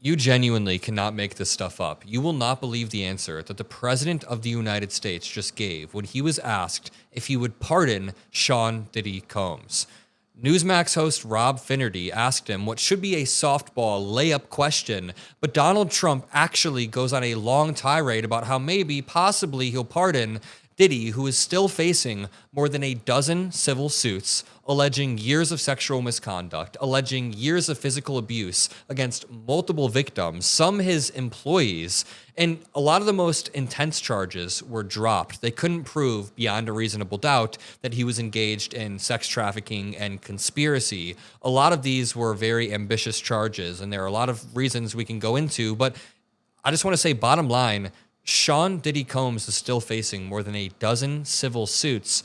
You genuinely cannot make this stuff up. You will not believe the answer that the President of the United States just gave when he was asked if he would pardon Sean Diddy Combs. Newsmax host Rob Finnerty asked him what should be a softball layup question, but Donald Trump actually goes on a long tirade about how maybe, possibly, he'll pardon Diddy, who is still facing more than a dozen civil suits alleging years of sexual misconduct, alleging years of physical abuse against multiple victims, some his employees, and a lot of the most intense charges were dropped. They couldn't prove beyond a reasonable doubt that he was engaged in sex trafficking and conspiracy. A lot of these were very ambitious charges, and there are a lot of reasons we can go into, but I just want to say, bottom line, Sean Diddy Combs is still facing more than a dozen civil suits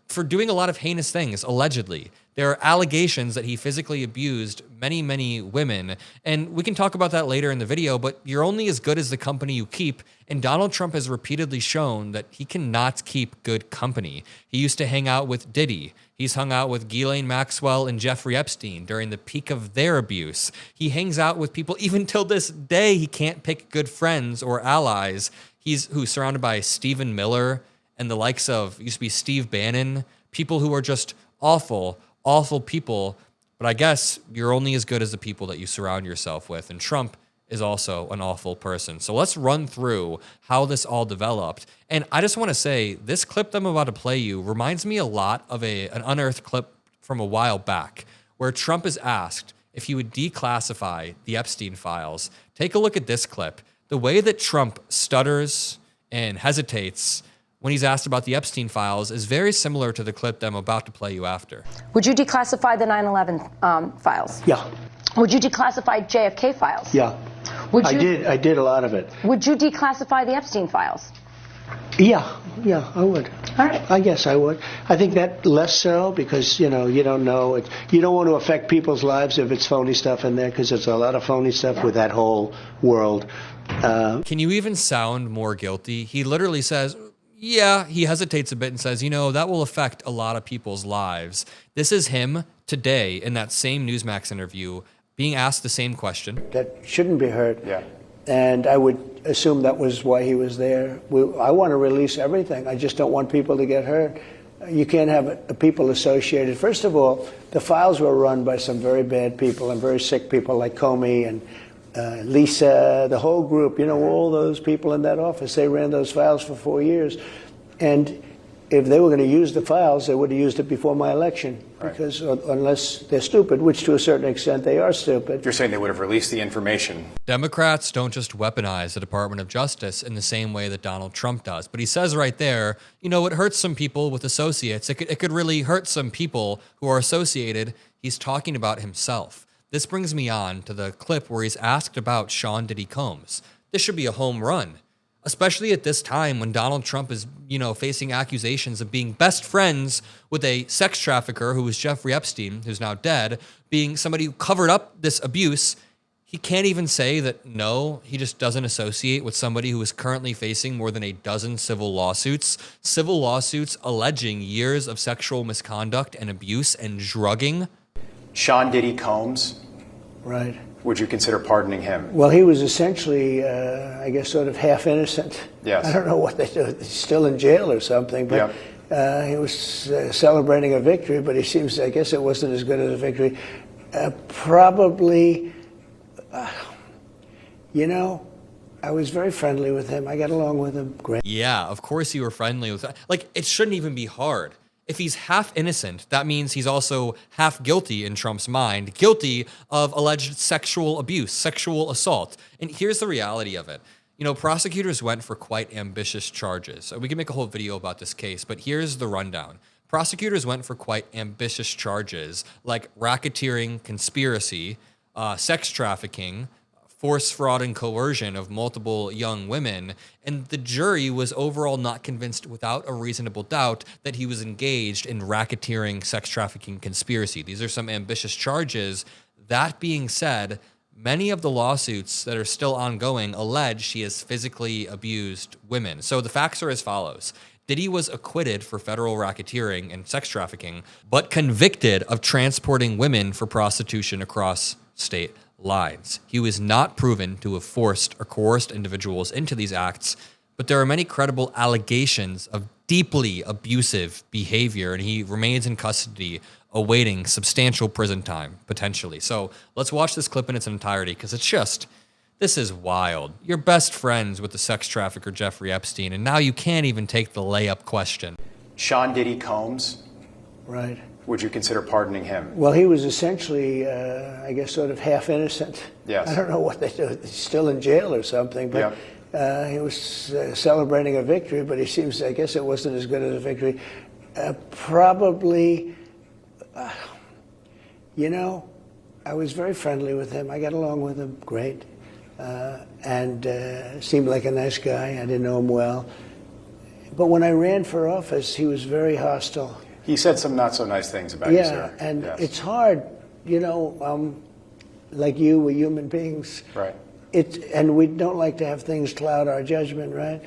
for doing a lot of heinous things, allegedly. There are allegations that he physically abused many, many women, and we can talk about that later in the video, but you're only as good as the company you keep, and Donald Trump has repeatedly shown that he cannot keep good company. He used to hang out with Diddy. He's hung out with Ghislaine Maxwell and Jeffrey Epstein during the peak of their abuse. He hangs out with people, even till this day, he can't pick good friends or allies. He's surrounded by Stephen Miller and the likes of, used to be Steve Bannon, people who are just awful, awful people. But I guess you're only as good as the people that you surround yourself with. And Trump is also an awful person. So let's run through how this all developed. And I just want to say, this clip that I'm about to play you reminds me a lot of an unearthed clip from a while back, where Trump is asked if he would declassify the Epstein files. Take a look at this clip. The way that Trump stutters and hesitates when he's asked about the Epstein files is very similar to the clip that I'm about to play you after. Would you declassify the 9/11 files? Yeah. Would you declassify JFK files? Yeah. I did a lot of it. Would you declassify the Epstein files? Yeah, I would. All right. I guess I would. I think that less so because, you don't know. You don't want to affect people's lives if it's phony stuff in there, because there's a lot of phony stuff with that whole world. Can you even sound more guilty? He literally says, yeah, he hesitates a bit and says, that will affect a lot of people's lives. This is him today in that same Newsmax interview being asked the same question. That shouldn't be heard. Yeah. And I would assume that was why he was there. I want to release everything. I just don't want people to get hurt. You can't have people associated. First of all, the files were run by some very bad people and very sick people like Comey and Lisa, the whole group, all those people in that office. They ran those files for 4 years. And if they were going to use the files, they would have used it before my election. Right. Because unless they're stupid, which to a certain extent they are stupid. You're saying they would have released the information. Democrats don't just weaponize the Department of Justice in the same way that Donald Trump does. But he says right there, it hurts some people with associates. It could really hurt some people who are associated. He's talking about himself. This brings me on to the clip where he's asked about Sean Diddy Combs. This should be a home run, especially at this time when Donald Trump is, facing accusations of being best friends with a sex trafficker who was Jeffrey Epstein, who's now dead, being somebody who covered up this abuse. He can't even say that, no, he just doesn't associate with somebody who is currently facing more than a dozen civil lawsuits alleging years of sexual misconduct and abuse and drugging. Sean Diddy Combs, Right. would you consider pardoning him? Well, he was essentially, I guess, sort of half innocent. Yes. I don't know what they do. He's still in jail or something, but he was celebrating a victory, but I guess it wasn't as good as a victory. Probably, I was very friendly with him. I got along with him great. Yeah, of course you were friendly with him. It shouldn't even be hard. If he's half innocent, that means he's also half guilty in Trump's mind, guilty of alleged sexual abuse, sexual assault. And here's the reality of it. Prosecutors went for quite ambitious charges. We can make a whole video about this case, but here's the rundown. Prosecutors went for quite ambitious charges like racketeering, conspiracy, sex trafficking, force, fraud, and coercion of multiple young women, and the jury was overall not convinced without a reasonable doubt that he was engaged in racketeering, sex trafficking, conspiracy. These are some ambitious charges. That being said, many of the lawsuits that are still ongoing allege he has physically abused women. So the facts are as follows. Diddy was acquitted for federal racketeering and sex trafficking, but convicted of transporting women for prostitution across state lines. He was not proven to have forced or coerced individuals into these acts, but there are many credible allegations of deeply abusive behavior, and he remains in custody awaiting substantial prison time, potentially. So let's watch this clip in its entirety, because this is wild. You're best friends with the sex trafficker Jeffrey Epstein, and now you can't even take the layup question. Sean Diddy Combs, Right. would you consider pardoning him? Well, he was essentially, I guess, sort of half innocent. Yes. I don't know what they do. He's still in jail or something, but he was celebrating a victory, but he seems, I guess it wasn't as good as a victory. Probably, I was very friendly with him. I got along with him great, and seemed like a nice guy. I didn't know him well. But when I ran for office, he was very hostile. He said some not so nice things about you, sir. Yeah, and it's hard, like you, we're human beings. Right. And we don't like to have things cloud our judgment, right?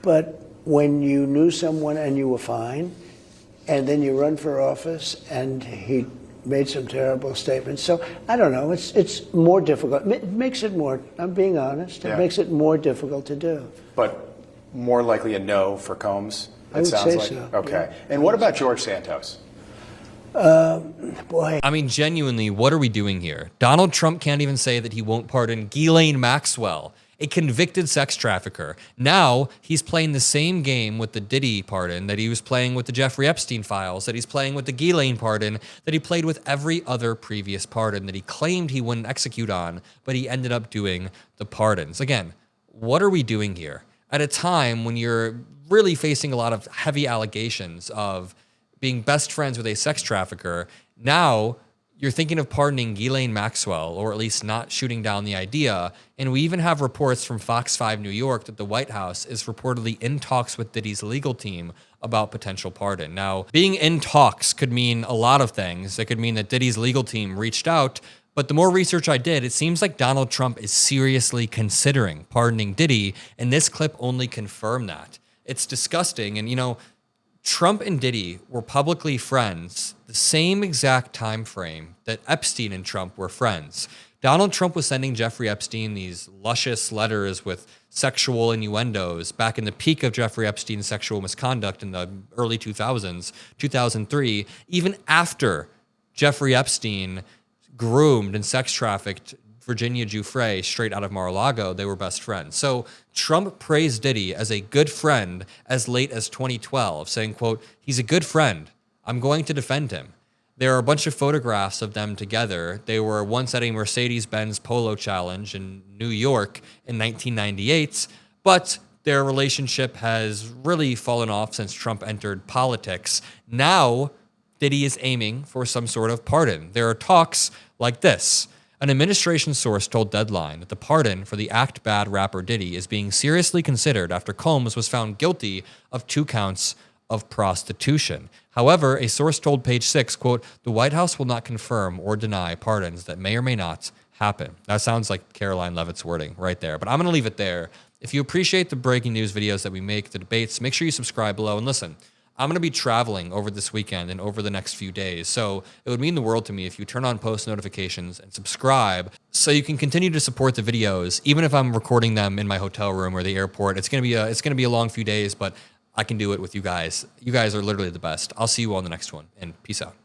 But when you knew someone and you were fine, and then you run for office and he made some terrible statements. So I don't know, it's more difficult. It makes it more, I'm being honest, it makes it more difficult to do. But more likely a no for Combs, I would say so. Okay. Yeah. And what about George Santos? Boy. I mean, genuinely, what are we doing here? Donald Trump can't even say that he won't pardon Ghislaine Maxwell, a convicted sex trafficker. Now he's playing the same game with the Diddy pardon that he was playing with the Jeffrey Epstein files, that he's playing with the Ghislaine pardon, that he played with every other previous pardon that he claimed he wouldn't execute on, but he ended up doing the pardons. Again, what are we doing here? At a time when you're really facing a lot of heavy allegations of being best friends with a sex trafficker, now you're thinking of pardoning Ghislaine Maxwell, or at least not shooting down the idea. And we even have reports from Fox 5 New York that the White House is reportedly in talks with Diddy's legal team about potential pardon. Now, being in talks could mean a lot of things. It could mean that Diddy's legal team reached out, but the more research I did, it seems like Donald Trump is seriously considering pardoning Diddy, and this clip only confirmed that. It's disgusting, and Trump and Diddy were publicly friends the same exact time frame that Epstein and Trump were friends. Donald Trump was sending Jeffrey Epstein these luscious letters with sexual innuendos back in the peak of Jeffrey Epstein's sexual misconduct in the early 2000s, 2003, even after Jeffrey Epstein groomed and sex trafficked Virginia Giuffre straight out of Mar-a-Lago. They were best friends. So Trump praised Diddy as a good friend as late as 2012, saying, quote, "He's a good friend. I'm going to defend him." There are a bunch of photographs of them together. They were once at a Mercedes-Benz Polo Challenge in New York in 1998, but their relationship has really fallen off since Trump entered politics. Now, Diddy is aiming for some sort of pardon. There are talks like this. An administration source told Deadline that the pardon for the Act Bad rapper Diddy is being seriously considered after Combs was found guilty of 2 counts of prostitution. However, a source told Page Six, quote, "The White House will not confirm or deny pardons that may or may not happen." That sounds like Caroline Leavitt's wording right there, but I'm going to leave it there. If you appreciate the breaking news videos that we make, the debates, make sure you subscribe below. And listen, I'm going to be traveling over this weekend and over the next few days, so it would mean the world to me if you turn on post notifications and subscribe so you can continue to support the videos, even if I'm recording them in my hotel room or the airport. It's going to be a long few days, but I can do it with you guys. You guys are literally the best. I'll see you all in the next one, and peace out.